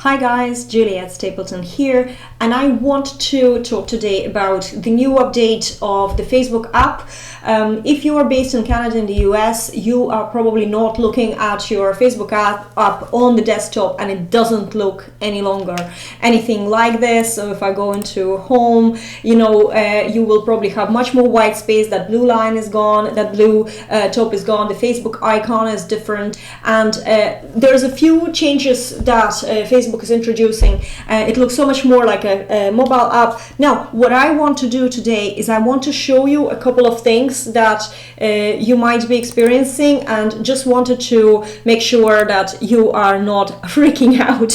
Hi guys, Juliet Stapleton here, and I want to talk today about the new update of the Facebook app. If you are based in Canada and the US, you are probably not looking at your Facebook app on the desktop, and it doesn't look any longer anything like this. So if I go into home, you will probably have much more white space. That blue line is gone, that blue top is gone, the Facebook icon is different, and there's a few changes that Facebook is introducing. It looks so much more like a mobile app. Now, what I want to do today is I want to show you a couple of things that you might be experiencing, and just wanted to make sure that you are not freaking out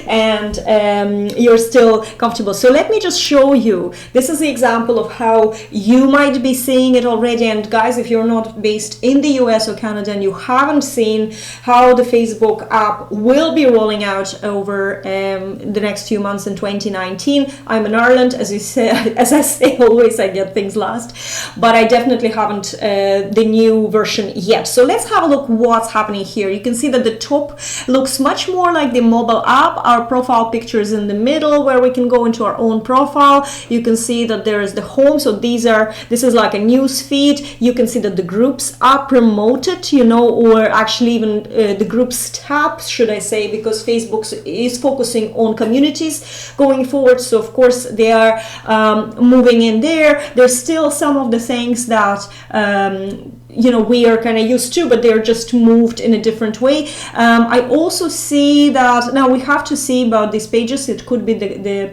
and you're still comfortable. So let me just show you. This is the example of how you might be seeing it already. And guys, if you're not based in the US or Canada and you haven't seen how the Facebook app will be rolling out over the next few months in 2019. I'm in Ireland, as I say always, I get things last, but I definitely haven't the new version yet. So let's have a look what's happening here. You can see that the top looks much more like the mobile app. Our profile picture is in the middle, where we can go into our own profile. You can see that there is the home. So this is like a news feed. You can see that the groups are promoted, or actually even the groups tab, should I say, because Facebook is focusing on communities going forward. So of course they are moving in there. There's still some of the things that we are kind of used to, but they're just moved in a different way. I also see that now we have to see about these pages. It could be the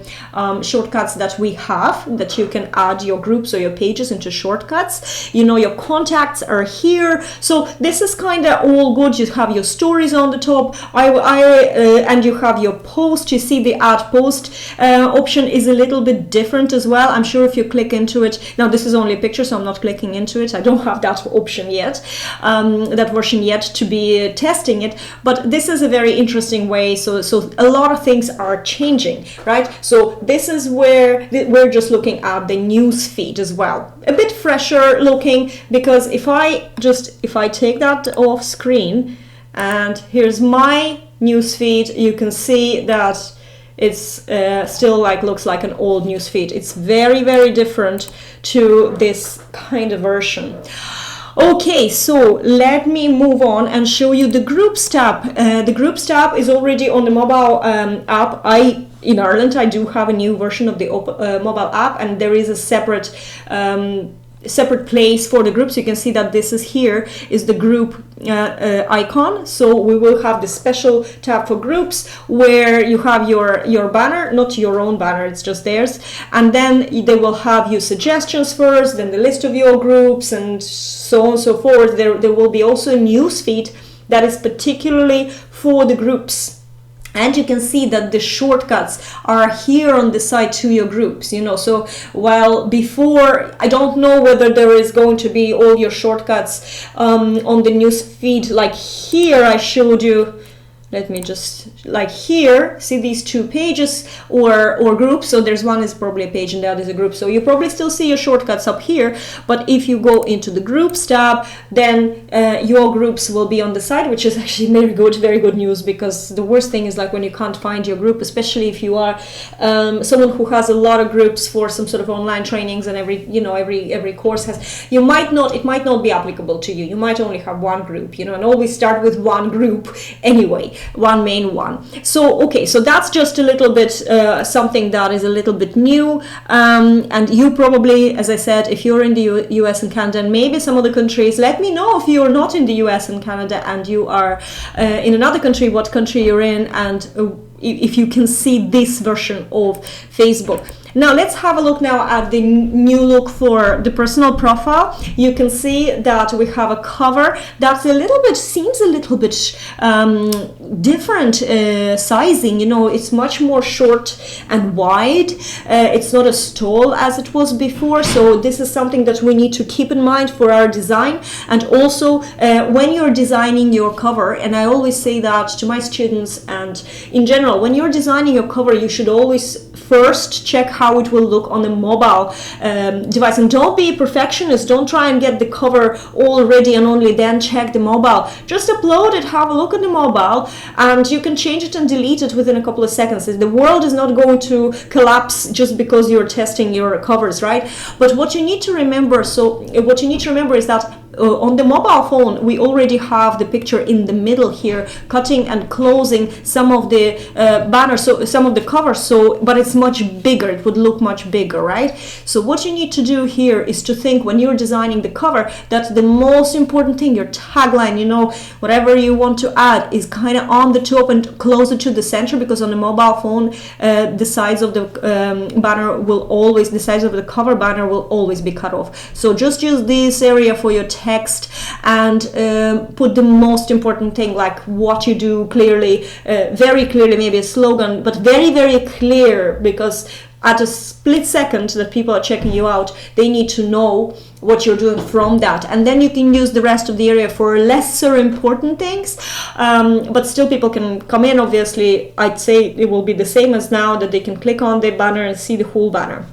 shortcuts that we have, that you can add your groups or your pages into shortcuts. Your contacts are here. So this is kind of all good. You have your stories on the top. And you have your post. You see the add post option is a little bit different as well. I'm sure if you click into it, now this is only a picture, so I'm not clicking into it. I don't have that option yet, that version yet to be testing it, but this is a very interesting way. So a lot of things are changing, right? So this is where we're just looking at the news feed as well, a bit fresher looking, because if I take that off screen and here's my news feed, you can see that it's still looks like an old news feed. It's very, very different to this kind of version. Okay, so let me move on and show you the Groups tab. The Groups tab is already on the mobile app. In Ireland, I do have a new version of the mobile app, and there is a separate place for the groups. You can see that this is the group icon. So we will have the special tab for groups, where you have your banner, not your own banner, it's just theirs, and then they will have your suggestions first, then the list of your groups, and so on and so forth. There will be also a news feed that is particularly for the groups. And you can see that the shortcuts are here on the side to your groups, So while before, I don't know whether there is going to be all your shortcuts on the news feed. Like here, I showed you. Let me just, here, see these two pages or groups. So there's one is probably a page and the other is a group. So you probably still see your shortcuts up here. But if you go into the Groups tab, then your groups will be on the side, which is actually very good news, because the worst thing is when you can't find your group, especially if you are someone who has a lot of groups for some sort of online trainings, and every course has, it might not be applicable to you. You might only have one group, and always start with one group anyway. One main one. So okay, so that's just a little bit something that is a little bit new, and you probably, as I said, if you're in the US and Canada, and maybe some other countries, let me know if you're not in the US and Canada and you are in another country, what country you're in, and if you can see this version of Facebook. Now let's have a look now at the new look for the personal profile. You can see that we have a cover that's seems a little bit different sizing. It's much more short and wide. It's not as tall as it was before. So this is something that we need to keep in mind for our design. And also when you're designing your cover, and I always say that to my students and in general, when you're designing your cover, you should always first check how it will look on the mobile device. And don't be a perfectionist. Don't try and get the cover all ready and only then check the mobile. Just upload it, have a look at the mobile, and you can change it and delete it within a couple of seconds. The world is not going to collapse just because you're testing your covers, right? But what you need to remember, is that on the mobile phone, we already have the picture in the middle here, cutting and closing some of the banners, so some of the covers. So, but it's much bigger. It would look much bigger, right? So, what you need to do here is to think when you're designing the cover that the most important thing, your tagline, whatever you want to add, is kind of on the top and closer to the center, because on the mobile phone, the sides of the the sides of the cover banner will always be cut off. So, just use this area for your text and put the most important thing, like what you do clearly, very clearly, maybe a slogan, but very, very clear, because at a split second that people are checking you out, they need to know what you're doing from that. And then you can use the rest of the area for lesser important things, but still people can come in. Obviously, I'd say it will be the same as now, that they can click on the banner and see the whole banner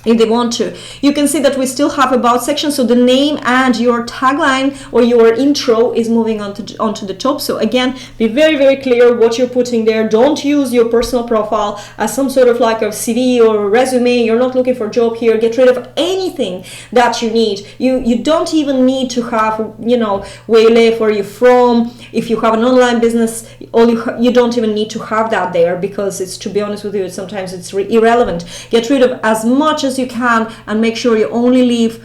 if they want to. You can see that we still have about section, so the name and your tagline or your intro is moving onto the top. So again, be very, very clear what you're putting there. Don't use your personal profile as some sort of like a CV or a resume. You're not looking for a job here. Get rid of anything that you need. You don't even need to have, where you live, where you're from. If you have an online business, you don't even need to have that there, because it's, to be honest with you, sometimes it's irrelevant. Get rid of as much as you can, and make sure you only leave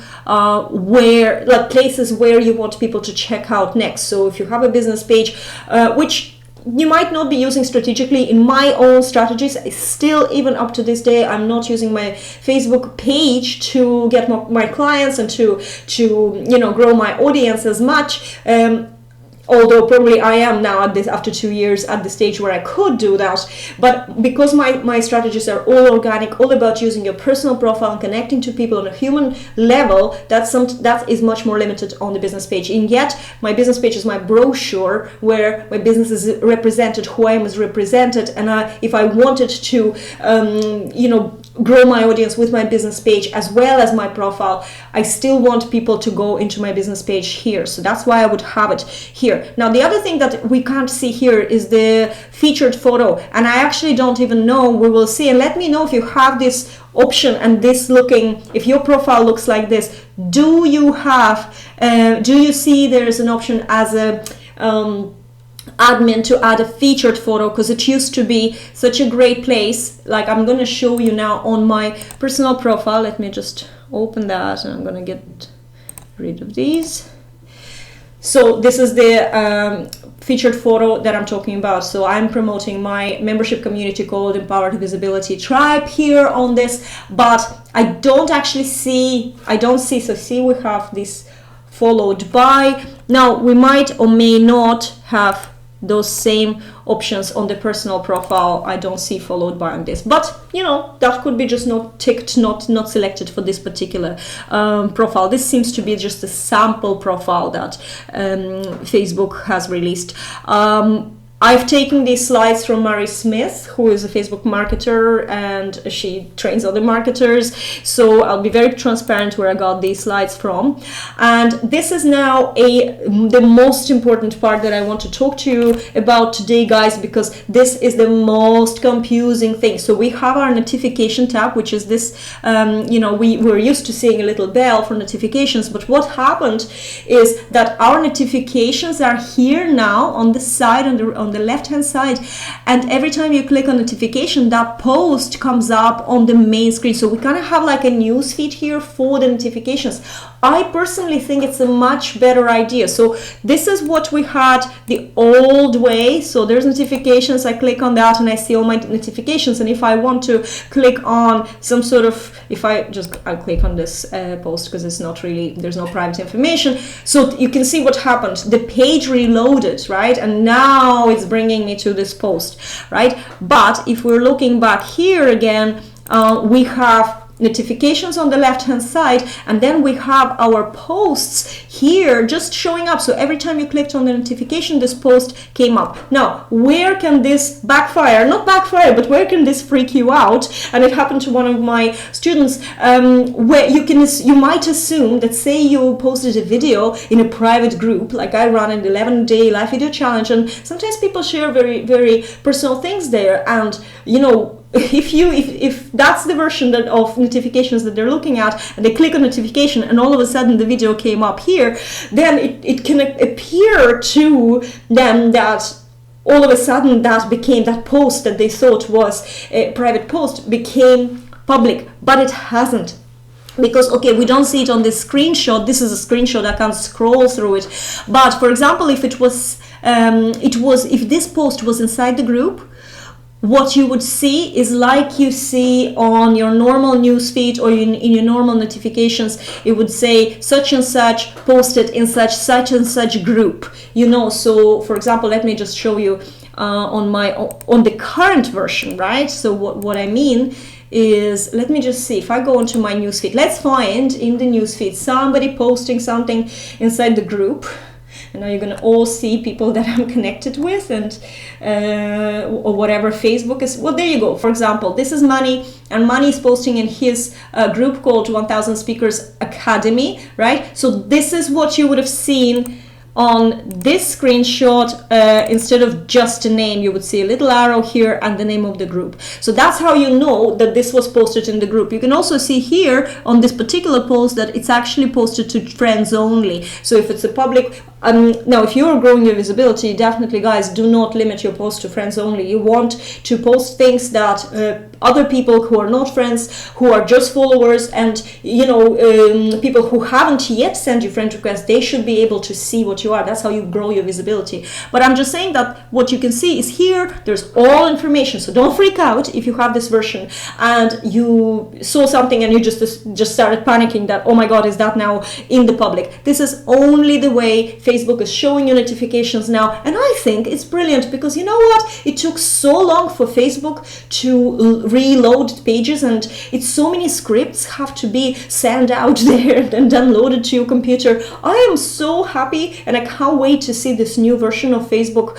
places where you want people to check out next. So if you have a business page, which you might not be using strategically, in my own strategies, still even up to this day, I'm not using my Facebook page to get my clients and to grow my audience as much. Although probably I am now after 2 years at the stage where I could do that. But because my strategies are all organic, all about using your personal profile and connecting to people on a human level, that is much more limited on the business page. And yet, my business page is my brochure where my business is represented, who I am is represented. And if I wanted to, grow my audience with my business page as well as my profile, I still want people to go into my business page here. So that's why I would have it here. Now, the other thing that we can't see here is the featured photo. And I actually don't even know, we will see. And let me know if you have this option and if your profile looks like this. Do you see there's an option as a admin to add a featured photo? Because it used to be such a great place. Like, I'm going to show you now on my personal profile. Let me just open that, and I'm going to get rid of these. So this is the featured photo that I'm talking about. So I'm promoting my membership community called Empowered Visibility Tribe here on this, but I don't see, so see, we have this followed by. Now, we might or may not have those same options on the personal profile. I don't see followed by on this, but that could be just not ticked, not selected for this particular profile. This seems to be just a sample profile that Facebook has released. I've taken these slides from Mari Smith, who is a Facebook marketer, and she trains other marketers. So I'll be very transparent where I got these slides from. And this is now the most important part that I want to talk to you about today, guys, because this is the most confusing thing. So we have our notification tab, which is this, we're used to seeing a little bell for notifications, but what happened is that our notifications are here now on the side, on the left hand side, and every time you click on notification, that post comes up on the main screen. So we kind of have like a news feed here for the notifications. I personally think it's a much better idea. So this is what we had the old way. So there's notifications, I click on that and I see all my notifications. And if I want to click on some sort of, I'll click on this post, because it's not really, there's no private information. So you can see what happened. The page reloaded, right? And now it's bringing me to this post, right? But if we're looking back here again, we have notifications on the left hand side, and then we have our posts here just showing up. So every time you clicked on the notification, this post came up. Now, where can this backfire? Not backfire, but where can this freak you out? And it happened to one of my students, where you might assume that, say you posted a video in a private group, like I run an 11-day live video challenge, and sometimes people share very, very personal things there, and you know, if that's the version of notifications that they're looking at, and they click on notification and all of a sudden the video came up here, then it can appear to them that all of a sudden that post that they thought was a private post became public, but it hasn't. Because, okay, we don't see it on this screenshot. This is a screenshot, I can't scroll through it. But for example, if if this post was inside the group, what you would see is like you see on your normal newsfeed or in your normal notifications. It would say such and such posted in such and such group. You know, so for example, let me just show you on the current version, right? So what I mean is, let me just see if I go into my newsfeed. Let's find in the newsfeed somebody posting something inside the group. And now you're going to all see people that I'm connected with, and or whatever Facebook is. Well, there you go. For example, this is Money, and Money is posting in his group called 1000 Speakers Academy, right? So this is what you would have seen on this screenshot. Instead of just a name, you would see a little arrow here and the name of the group. So that's how you know that this was posted in the group. You can also see here on this particular post that it's actually posted to friends only. So if it's a public, now if you're growing your visibility, definitely guys, do not limit your post to friends only. You want to post things that other people who are not friends, who are just followers, and you know, people who haven't yet sent you friend requests, they should be able to see what you are. That's how you grow your visibility. But I'm just saying that what you can see is here, there's all information. So don't freak out if you have this version and you saw something and you just started panicking that, oh my God, is that now in the public? This is only the way Facebook is showing you notifications now. And I think it's brilliant because you know what? It took so long for Facebook to reload pages, and it's so many scripts have to be sent out there and downloaded to your computer. I am so happy, and I can't wait to see this new version of Facebook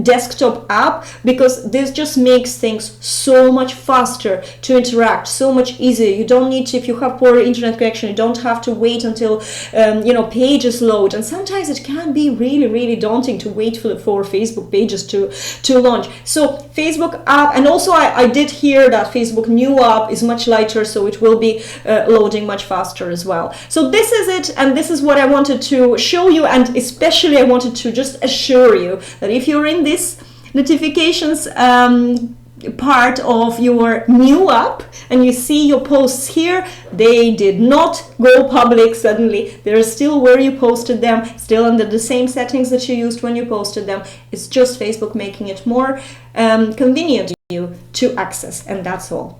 desktop app, because this just makes things so much faster to interact, so much easier. You don't need to, if you have poor internet connection, you don't have to wait until you know, pages load, and sometimes it can be really, really daunting to wait for Facebook pages to launch. So Facebook app, and also I did hear that Facebook new app is much lighter, so it will be loading much faster as well. So this is it, and this is what I wanted to show you, and especially I wanted to just assure you that if you're in this notifications part of your new app and you see your posts here, they did not go public suddenly. They're still where you posted them, still under the same settings that you used when you posted them. It's just Facebook making it more convenient for you to access, and that's all.